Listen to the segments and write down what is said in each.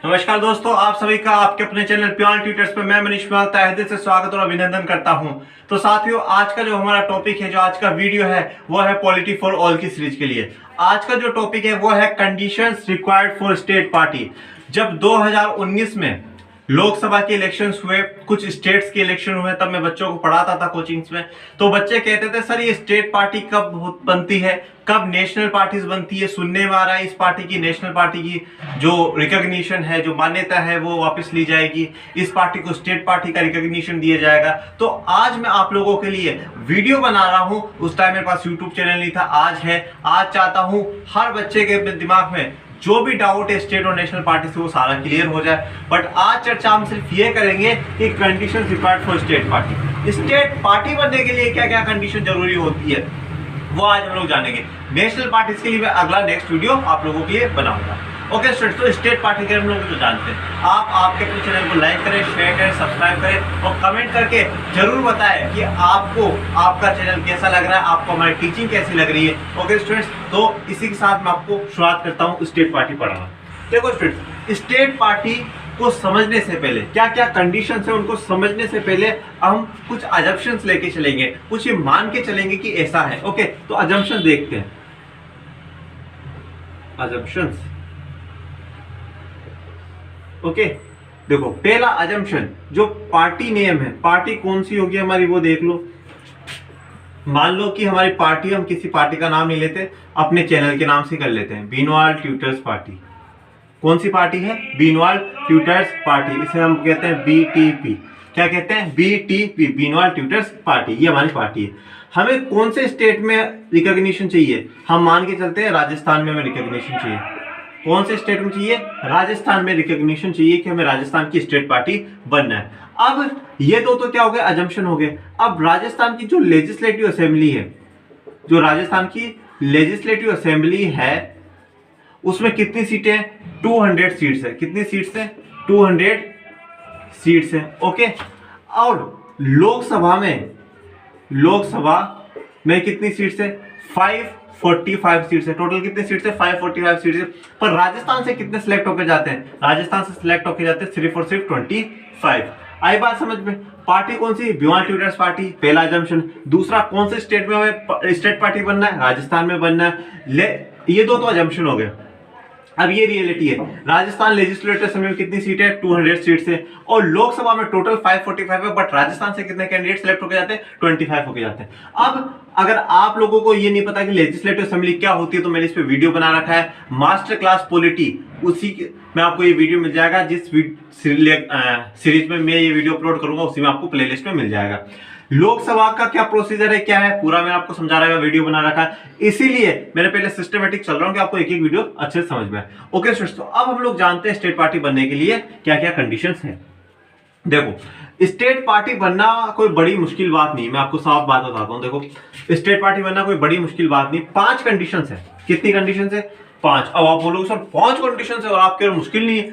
नमस्कार दोस्तों, आप सभी का आपके अपने चैनल प्योर ट्यूटर्स पे मैं मनीष पाल तहे दिल से स्वागत और अभिनंदन करता हूं। तो साथियों, आज का जो हमारा टॉपिक है, जो आज का वीडियो है, वो है पॉलिटी फॉर ऑल की सीरीज के लिए। आज का जो टॉपिक है वो है conditions required for state party. जब 2019 में लोकसभा के इलेक्शंस हुए, कुछ स्टेट्स के इलेक्शन हुए, तब मैं बच्चों को पढ़ाता था कोचिंग्स में। तो बच्चे कहते थे सर ये स्टेट पार्टी कब बनती है, कब नेशनल पार्टीज बनती है। सुनने में आ रहा है इस पार्टी की, नेशनल पार्टी की जो रिकॉग्निशन है, जो मान्यता है, वो वापस ली जाएगी, इस पार्टी को स्टेट पार्टी का रिकॉग्निशन दिया जाएगा। तो आज मैं आप लोगों के लिए वीडियो बना रहा हूं। उस टाइम मेरे पास यूट्यूब चैनल नहीं था, आज है। आज चाहता हूं हर बच्चे के दिमाग में जो भी डाउट है स्टेट और नेशनल पार्टी से वो सारा क्लियर हो जाए। बट आज चर्चा हम सिर्फ ये करेंगे कि condition required for state party. State party बनने के लिए क्या क्या कंडीशन जरूरी होती है वो आज हम लोग जानेंगे। नेशनल पार्टीज के लिए मैं अगला नेक्स्ट वीडियो आप लोगों के लिए बनाऊंगा। ओके स्टूडेंट्स, तो स्टेट पार्टी के हम लोग जो जानते हैं, आप आपके अपने चैनल को लाइक करें, शेयर करें, सब्सक्राइब करें और कमेंट करके जरूर बताएं कि आपको आपका चैनल कैसा लग रहा है, आपको हमारी टीचिंग कैसी लग रही है। ओके स्टूडेंट्स, तो इसी के साथ मैं आपको शुरुआत करता हूँ स्टेट पार्टी पढ़ाना। देखो स्टूडेंट्स, स्टेट पार्टी को समझने से पहले क्या क्या कंडीशंस है, उनको समझने से पहले हम कुछ अजम्पशंस लेके चलेंगे, कुछ ये मान के चलेंगे कि ऐसा है। ओके, तो अजम्पशंस देखते हैं। अजम्पशंस, ओके, देखो पहला अजम्पशन, जो पार्टी नेम है, पार्टी कौन सी होगी हमारी वो देख लो। मान लो कि हमारी पार्टी, हम किसी पार्टी का नाम नहीं लेते, अपने चैनल के नाम से कर लेते हैं, बीनवाल ट्यूटर्स पार्टी। कौन सी पार्टी है? Beenwal tutors party. इसे हम कहते हैं बीटीपी। क्या कहते हैं? BTP, Beenwal tutors party. ये हमारी पार्टी है। हमें कौन से स्टेट में रिकॉग्निशन चाहिए? हम मान के चलते हैं राजस्थान में हमें रिकॉग्निशन चाहिए। कौन से स्टेट में चाहिए? राजस्थान में रिकॉग्निशन चाहिए कि हमें राजस्थान की स्टेट पार्टी बनना है। अब ये दो तो क्या हो गए? अजम्पशन हो गए। अब राजस्थान की जो लेजिस्लेटिव असेंबली है, जो राजस्थान की लेजिस्लेटिव असेंबली है, उसमें कितनी सीटें हैं? 200 सीट्स है। कितनी सीट्स हैं? 200 सीट्स हैं। ओके, और लोकसभा में कितनी सीट्स है? 545 सीट्स है। टोटल कितनी सीट्स है? 545 सीट्स है। पर राजस्थान से कितने सिलेक्ट होकर जाते हैं? राजस्थान से सिलेक्ट होकर जाते हैं सिर्फ और सिर्फ 25। आई बात समझ में? पार्टी कौन सी? बीनवाल ट्यूटर्स पार्टी, पहला अजम्पशन। दूसरा, कौन से स्टेट में हमें स्टेट पार्टी बनना है? राजस्थान में बनना है। ये दो तो अजम्पशन हो गए। अब ये रियलिटी है। राजस्थान लेजिस्लेटिव असेंबली में कितनी सीट है? 200 सीट्स है। और लोकसभा में टोटल 545 है, बट राजस्थान से कितने कैंडिडेट सिलेक्ट होकर जाते हैं? 25 होकर जाते हैं। अब अगर आप लोगों को ये नहीं पता कि लेजिस्लेटिव असेंबली क्या होती है, तो मैंने इस पे वीडियो बना रखा है, मास्टर क्लास पॉलिटी। उसी में आपको ये वीडियो मिल जाएगा। जिस सीरीज में मैं ये वीडियो अपलोड करूंगा, उसी में आपको प्लेलिस्ट में मिल जाएगा। लोकसभा का क्या प्रोसीजर है, क्या है, पूरा मैं आपको समझा रहा है, वीडियो बना रखा है। इसीलिए मैंने पहले सिस्टमेटिक चल रहा हूं कि आपको एक एक वीडियो अच्छे से समझ में आए। ओके स्टूडेंट्स, तो अब हम लोग जानते हैं स्टेट पार्टी बनने के लिए क्या क्या कंडीशंस हैं। देखो, स्टेट पार्टी बनना कोई बड़ी मुश्किल बात नहीं, मैं आपको साफ बात बताता हूं। देखो, स्टेट पार्टी बनना कोई बड़ी मुश्किल बात नहीं। 5 कंडीशंस है। कितनी कंडीशंस है? 5। अब आप बोलोगे सर 5 कंडीशंस है और आपके लिए मुश्किल नहीं है,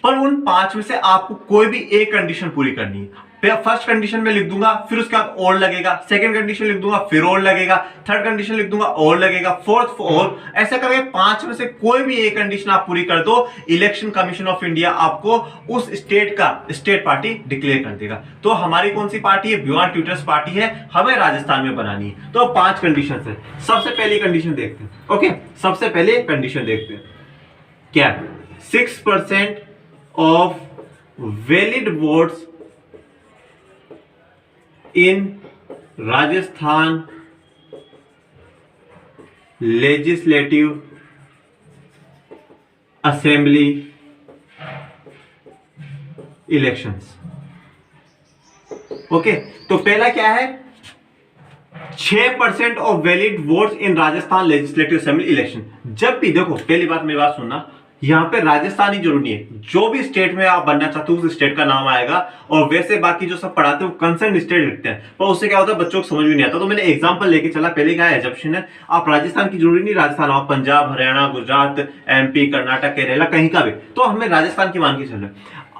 पर उन 5 में से आपको कोई भी एक कंडीशन पूरी करनी है। फर्स्ट कंडीशन में लिख दूंगा, फिर उसके बाद और लगेगा। सेकंड कंडीशन लिख दूंगा, फिर और लगेगा। थर्ड कंडीशन लिख दूंगा, और लगेगा। फोर्थ और, ऐसा करके 5 में से कोई भी एक कंडीशन आप पूरी कर दो, इलेक्शन कमीशन ऑफ इंडिया आपको उस स्टेट का स्टेट पार्टी डिक्लेयर कर देगा। तो हमारी कौन सी पार्टी है? बीनवाल ट्यूटर्स पार्टी है, हमें राजस्थान में बनानी है। तो 5 कंडीशन है। सबसे पहली कंडीशन देखते हैं। ओके, सबसे पहले कंडीशन देखते हैं क्या? 6% of valid votes in Rajasthan Legislative Assembly elections। Okay, तो पहला क्या है? 6% of valid votes in Rajasthan legislative assembly election. जब भी, देखो पहली बात मेरी बात सुनना, यहाँ पे राजस्थान ही जरूरी है। जो भी स्टेट में आप बनना चाहते हो उस स्टेट का नाम आएगा, और वैसे बाकी जो सब पढ़ाते हैं वो कंसर्न स्टेट लिखते हैं, पर उससे क्या होता है बच्चों को समझ में नहीं आता। तो मैंने एग्जांपल लेके चला। पहले क्या है? एजम्पशन है। आप राजस्थान की जरूरी नहीं, राजस्थान आप पंजाब, हरियाणा, गुजरात, एमपी, कर्नाटक, केरला, कहीं का भी, तो हमें राजस्थान की मान के चलना है।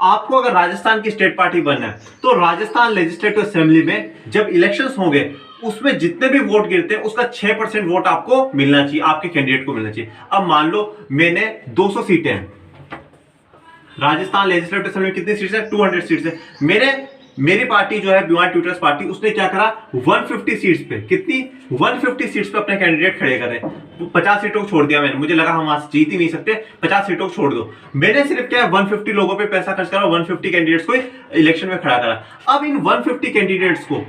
आपको अगर राजस्थान की स्टेट पार्टी बनना है, तो राजस्थान लेजिस्लेटिव असेंबली में जब इलेक्शंस होंगे, उसमें जितने भी वोट गिरते हैं उसका 6% वोट आपको मिलना चाहिए, आपके कैंडिडेट को मिलना चाहिए। अब मान लो मैंने 200 सीटें हैं, राजस्थान लेजिस्लेटिव असेंबली में कितनी सीट्स है? 200 सीट्स है। मेरी पार्टी जो है बीवान ट्यूटर्स पार्टी, उसने क्या करा, 150 सीट्स पे, कितनी 150 सीट्स पे अपने कैंडिडेट खड़े करे। 50 सीटों को छोड़ दिया मैंने, मुझे लगा हम आज जीत ही नहीं सकते, 50 सीटों को छोड़ दो। मैंने सिर्फ क्या है 150 लोगों पे पैसा खर्च करा, 150 कैंडिडेट्स को इलेक्शन में खड़ा करा। अब इन 150 कैंडिडेट्स को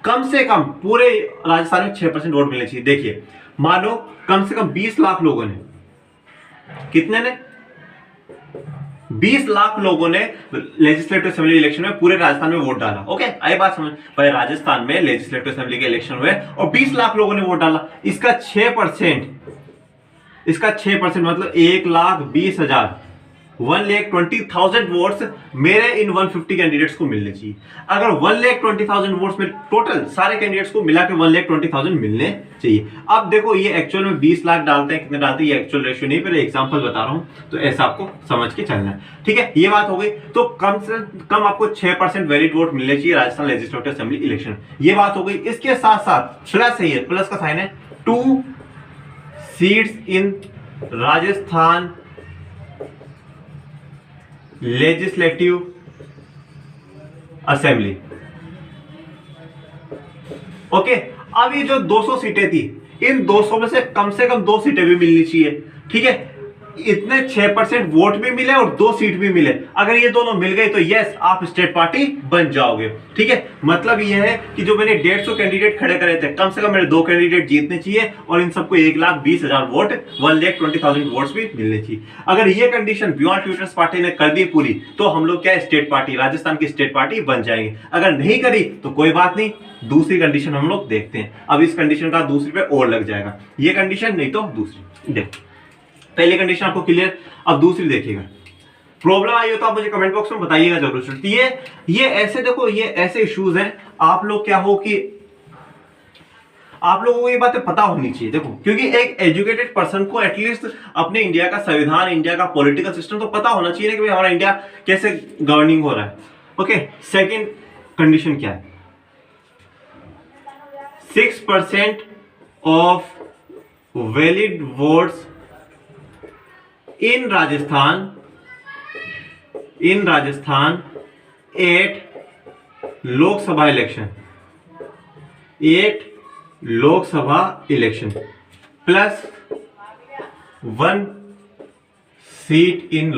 कम से कम पूरे राजस्थान में 6% वोट मिलने चाहिए। देखिए मानो कम से कम 20 लाख लोगों ने, कितने ने, 20 लाख लोगों ने लेजिस्लेटिव असेंबली इलेक्शन में पूरे राजस्थान में वोट डाला। ओके, आई बात समझ? भाई राजस्थान में लेजिस्लेटिव असेंबली के इलेक्शन हुए और 20 लाख लोगों ने वोट डाला, इसका 6%, इसका 6% मतलब 1,20,000, 1,20,000 वोट्स मेरे इन 150 कैंडिडेट्स को मिलने चाहिए। अगर 1,20,000 वोट्स में टोटल सारे कैंडिडेट्स को मिला के 1,20,000 मिलने चाहिए। अब देखो ये एक्चुअल में 20 लाख डालते हैं, कितने डालते हैं, ये एक्चुअल रेशियो नहीं, पर एग्जांपल बता रहा हूं, तो ऐसा आपको समझ के चलना है। ठीक है, ये बात हो गई। तो कम से कम आपको 6% वैलिड वोट मिलने चाहिए राजस्थान लेजिस्लेटिव असेंबली इलेक्शन, ये बात हो गई। इसके साथ साथ प्लस है, ये प्लस का साइन है, 2 seats in Rajasthan legislative assembly. Okay, अब ये जो 200 सीटें थी, इन 200 में से कम 2 सीटें भी मिलनी चाहिए। ठीक है, इतने 6% वोट भी मिले और 2 सीट भी मिले, अगर ये दोनों मिल गए तो यस आप स्टेट पार्टी बन जाओगे। ठीक है, मतलब ये है कि जो मैंने 150 कैंडिडेट खड़े करे थे, कम से कम मेरे 2 कैंडिडेट जीतने चाहिए और इन सबको 1,20,000 वोट, 1,20,000 वोट्स भी मिलने चाहिए। अगर ये कंडीशन बीवान ट्यूटर्स पार्टी ने कर दी पूरी, तो हम लोग क्या स्टेट पार्टी, राजस्थान की स्टेट पार्टी बन जाएंगे। अगर नहीं करी तो कोई बात नहीं, दूसरी कंडीशन हम लोग देखते हैं। अब इस कंडीशन का दूसरी पे और लग जाएगा, ये कंडीशन नहीं तो दूसरी। देखो पहली कंडीशन आपको क्लियर, अब दूसरी देखिएगा। प्रॉब्लम आई हो तो आप मुझे कमेंट बॉक्स में बताइएगा जरूर। ये ऐसे देखो, ये ऐसे इश्यूज हैं, आप लोग क्या हो कि आप लोगों को ये बातें पता होनी चाहिए। देखो क्योंकि एक एजुकेटेड पर्सन को एटलीस्ट अपने इंडिया का संविधान, इंडिया का पॉलिटिकल सिस्टम तो पता होना चाहिए कि भाई हमारा इंडिया कैसे गवर्निंग हो रहा है। ओके, सेकेंड कंडीशन क्या है, 6% of valid votes in Rajasthan at Lok Sabha election plus 1 seat in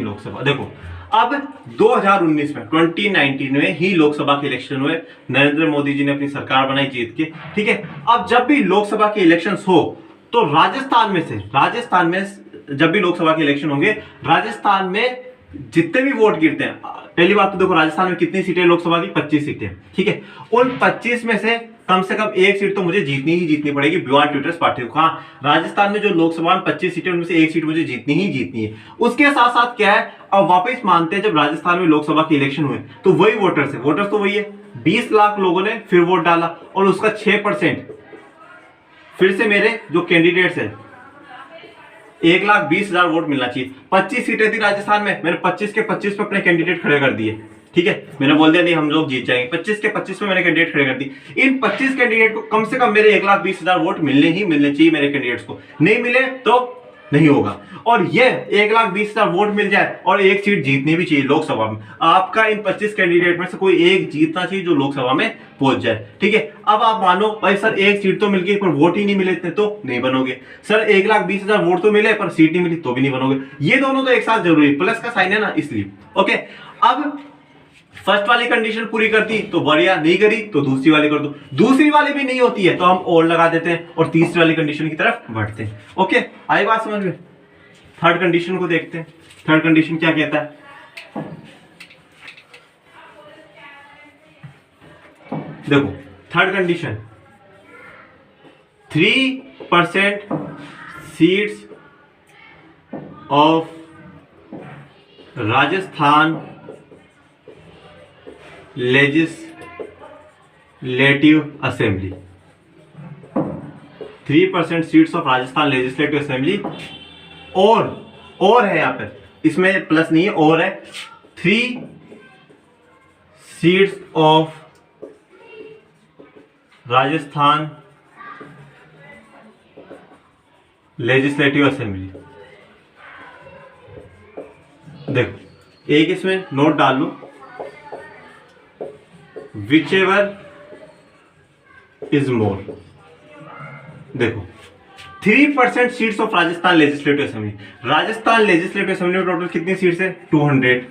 Lok Sabha, देखो अब 2019 में 2019 में ही लोकसभा के इलेक्शन हुए, नरेंद्र मोदी जी ने अपनी सरकार बनाई जीत के। ठीक है, अब जब भी लोकसभा के इलेक्शंस हो तो राजस्थान में जब भी लोकसभा के इलेक्शन होंगे, राजस्थान में जितने भी वोट गिरते हैं, पहली बात तो देखो राजस्थान में कितनी सीटें लोकसभा की, 25 सीटें। ठीक है, उन 25 में से कम 1 सीट तो मुझे जीतनी पड़ेगी बीवान ट्यूटर्स पार्टी को। हाँ, राजस्थान में जो लोकसभा में 25 सीटें, उनमें से 1 सीट मुझे जीतनी है। उसके साथ साथ क्या है, अब वापस मानते हैं जब राजस्थान में लोकसभा के इलेक्शन हुए तो वही वोटर्स तो वही है, 20 लाख लोगों ने फिर वोट डाला और उसका 6% फिर से मेरे जो कैंडिडेट्स हैं 1,20,000 वोट मिलना चाहिए। 25 सीटें थी राजस्थान में, मैंने 25 के 25 पे अपने कैंडिडेट खड़े कर दिए। ठीक है, मैंने बोल दिया नहीं हम लोग जीत जाएंगे, 25 के 25 पे मैंने कैंडिडेट खड़े कर दिए। इन 25 कैंडिडेट को कम से कम मेरे 1,20,000 वोट मिलने चाहिए मेरे कैंडिडेट्स को, नहीं मिले तो नहीं होगा। और ये 1,20,000 वोट मिल जाए और 1 सीट जीतनी भी चाहिए लोकसभा में। आपका इन 25 कैंडिडेट में से कोई एक जीतना चाहिए जो लोकसभा में पहुंच जाए। ठीक है, अब आप मानो भाई सर 1 सीट तो मिल गई पर वोट ही नहीं मिले इतने, तो नहीं बनोगे। सर 1,20,000 वोट तो मिले पर सीट नहीं मिली तो भी नहीं बनोगे। ये दोनों तो एक साथ जरूरी, प्लस का साइन है ना, इसलिए। ओके, अब फर्स्ट वाली कंडीशन पूरी करती तो बढ़िया, नहीं करी तो दूसरी वाली कर दो। दूसरी वाली भी नहीं होती है तो हम और लगा देते हैं और तीसरी वाली कंडीशन की तरफ बढ़ते हैं। ओके, आई बात समझ में? थर्ड कंडीशन को देखते हैं। थर्ड कंडीशन क्या कहता है, देखो third condition, 3% seats of Rajasthan legislative assembly, 3% seats of Rajasthan legislative assembly, और है यहां पर, इसमें प्लस नहीं है, और है 3 seats of Rajasthan legislative assembly देखो एक इसमें नोट डाल लो, विच एवर इज मोर। देखो 3% seats of Rajasthan legislative assembly. Rajasthan legislative assembly में टोटल कितनी सीट्स है? 200।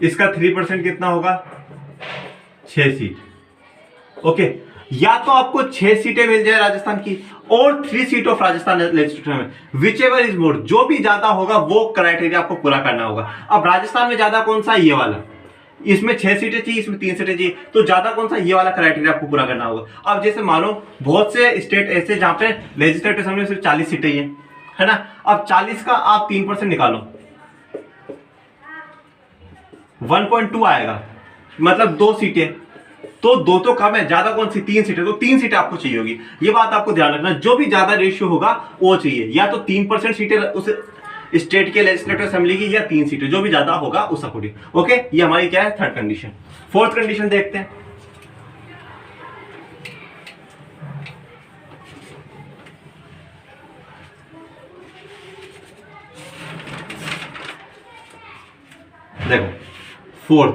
इसका 3% कितना होगा? 6 सीट। ओके, या तो आपको 6 सीटें मिल जाए राजस्थान की और 3 सीट ऑफ राजस्थान लेजिस्लेटिव में, विच एवर इज मोर, जो भी ज्यादा होगा वो क्राइटेरिया आपको पूरा करना होगा। अब राजस्थान में ज्यादा कौन सा? ये वाला। इसमें 6 सीटें चाहिए, इसमें 3 सीटें चाहिए, तो ज्यादा कौन सा? ये वाला क्राइटेरिया आपको पूरा करना होगा। अब जैसे मानो बहुत से स्टेट ऐसे जहां पे लेजिस्लेटिव असेंबली में सिर्फ 40 सीटें ही है ना। अब 40 का आप 3% निकालो, 1.2 आएगा, मतलब 2 सीटें। तो 2 तो कम है, ज्यादा कौन सी? 3 सीटें, तो 3 सीटें आपको चाहिए होगी। ये बात आपको ध्यान रखना, जो भी ज्यादा रेशियो होगा वो चाहिए, या तो 3% सीटें उस स्टेट के लेजिस्लेटिव असेंबली की, या 3 सीटें, जो भी ज्यादा होगा उस अकॉर्डिंग। ओके, ये हमारी क्या है? Third condition. फोर्थ कंडीशन देखते हैं। देखो फोर्थ,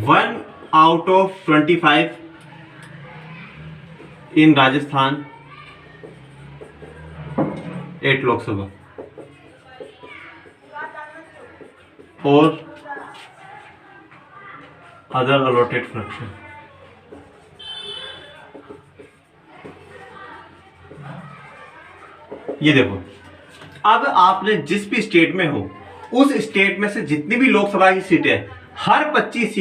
1 out of 25 इन राजस्थान, 8 लोकसभा और अदर अलॉटेड फ्रैक्शन। ये देखो, अब आपने जिस भी स्टेट में हो उस स्टेट में से जितनी भी लोकसभा की सीटें हैं, हर 25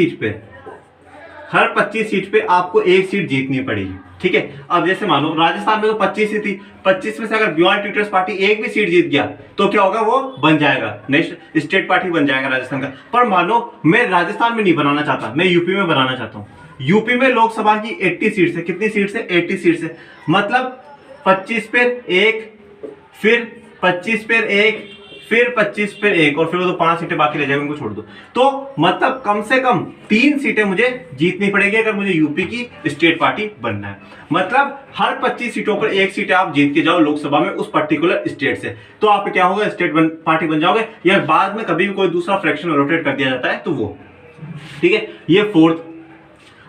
सीट पे आपको एक सीट जीतनी पड़ेगी। ठीक है, अब जैसे मानो राजस्थान में तो 25 ही थी, 25 में से अगर बी ट्यूटर्स पार्टी एक भी सीट जीत गया तो क्या होगा? वो बन जाएगा, नेक्स्ट स्टेट पार्टी बन जाएगा राजस्थान का। पर मानो मैं राजस्थान में नहीं बनाना चाहता, मैं यूपी में बनाना चाहता हूँ। यूपी में लोकसभा की 80 सीट्स है। कितनी सीट्स है? 80 सीट्स है। मतलब 25 पे 1, फिर 25 पे 1, फिर 25 पे 1, और फिर वो तो 5 सीटें बाकी रह जाएंगी, उनको छोड़ दो। तो मतलब कम से कम 3 सीटें मुझे जीतनी पड़ेगी अगर मुझे यूपी की स्टेट पार्टी बनना है। मतलब हर 25 सीटों पर 1 सीट आप जीत के जाओ लोकसभा में उस पर्टिकुलर स्टेट से, तो आप क्या होगा? स्टेट पार्टी बन जाओगे, या बाद में कभी भी कोई दूसरा फ्रैक्शन अलॉटेड कर दिया जाता है तो वो। ठीक है, ये फोर्थ।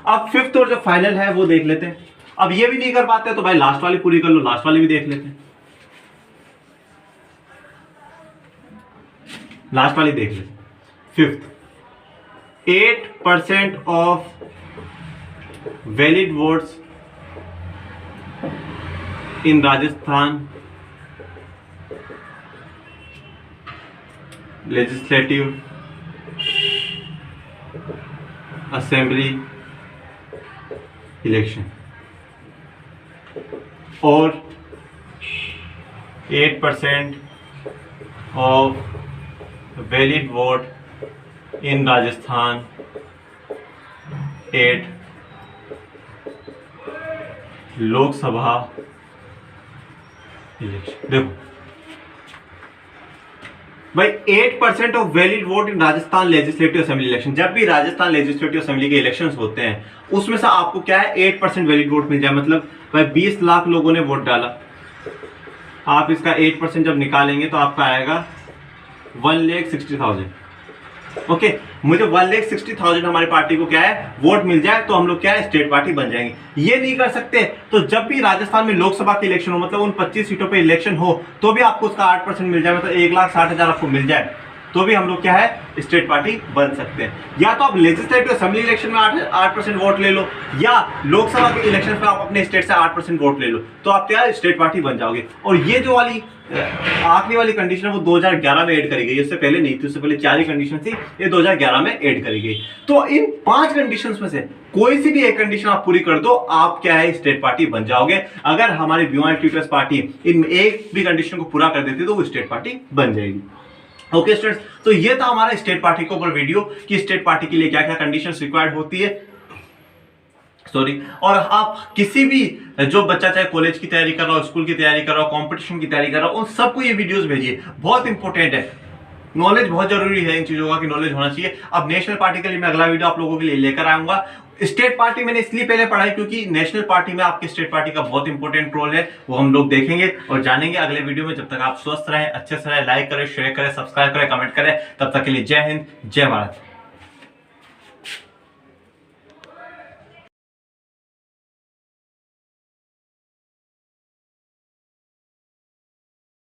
अब फिफ्थ और जो फाइनल है वो देख लेते हैं। अब ये भी नहीं कर पाते तो भाई लास्ट वाली पूरी कर लो, लास्ट वाली भी देख लेते हैं। लास्ट वाली देख लेते। Fifth, 8% of valid votes in Rajasthan legislative assembly election, और 8% of valid vote in Rajasthan 8 Lok Sabha election. देखो भाई, 8% of valid vote in Rajasthan legislative assembly election, जब भी राजस्थान लेजिस्लेटिव असेंबली के इलेक्शंस होते हैं उसमें से आपको क्या है? 8% वैलिड वोट मिल जाए। मतलब भाई 20 लाख लोगों ने वोट डाला, आप इसका 8% जब निकालेंगे तो आपका आएगा 1,60,000। ओके, मुझे 1,60,000 हमारी पार्टी को क्या है? वोट मिल जाए तो हम लोग क्या है? स्टेट पार्टी बन जाएंगे। ये नहीं कर सकते तो जब भी राजस्थान में लोकसभा के इलेक्शन हो, मतलब उन 25 सीटों पे इलेक्शन हो, तो भी आपको उसका 8% मिल जाए, मतलब 1,60,000 आपको मिल जाए, तो भी हम लोग क्या है? स्टेट पार्टी बन सकते हैं। या तो आप लेजिस्लेटिव असेंबली इलेक्शन में 8% वोट ले लो, या लोकसभा के इलेक्शन पे आप अपने स्टेट से 8% वोट ले लो, तो आप क्या स्टेट पार्टी बन जाओगे। और ये जो वाली आखिरी वाली कंडीशन है वो 2011 में ऐड करी गई, इससे पहले नहीं थी। उससे पहले 4 ही कंडीशन थी, ये 2011 में ऐड करी गई। तो इन 5 कंडीशंस में से कोई सी भी एक कंडीशन आप पूरी कर दो, आप क्या है? स्टेट पार्टी बन जाओगे। अगर हमारी बी ट्यूटर्स पार्टी इन एक भी कंडीशन को पूरा कर देती तो वो स्टेट पार्टी बन जाएगी। ओके स्टूडेंट्स, तो ये था हमारा स्टेट पार्टी के ऊपर वीडियो कि स्टेट पार्टी के लिए क्या क्या कंडीशंस रिक्वायर्ड होती है। और आप किसी भी जो बच्चा चाहे कॉलेज की तैयारी कर रहा हो, स्कूल की तैयारी कर रहा हो, कंपटीशन की तैयारी कर रहा हो, उन सबको ये वीडियोस भेजिए, बहुत इंपॉर्टेंट है। नॉलेज बहुत जरूरी है इन चीजों का कि नॉलेज होना चाहिए। अब नेशनल पार्टी के लिए मैं अगला वीडियो आप लोगों के लिए लेकर आऊंगा। स्टेट पार्टी मैंने इसलिए पहले पढ़ाई क्योंकि नेशनल पार्टी में आपके स्टेट पार्टी का बहुत इंपॉर्टेंट रोल है, वो हम लोग देखेंगे और जानेंगे अगले वीडियो में। जब तक आप स्वस्थ रहें, अच्छे से रहें, लाइक करें, शेयर करें, सब्सक्राइब करें, कमेंट करें, तब तक के लिए जय हिंद, जय भारत।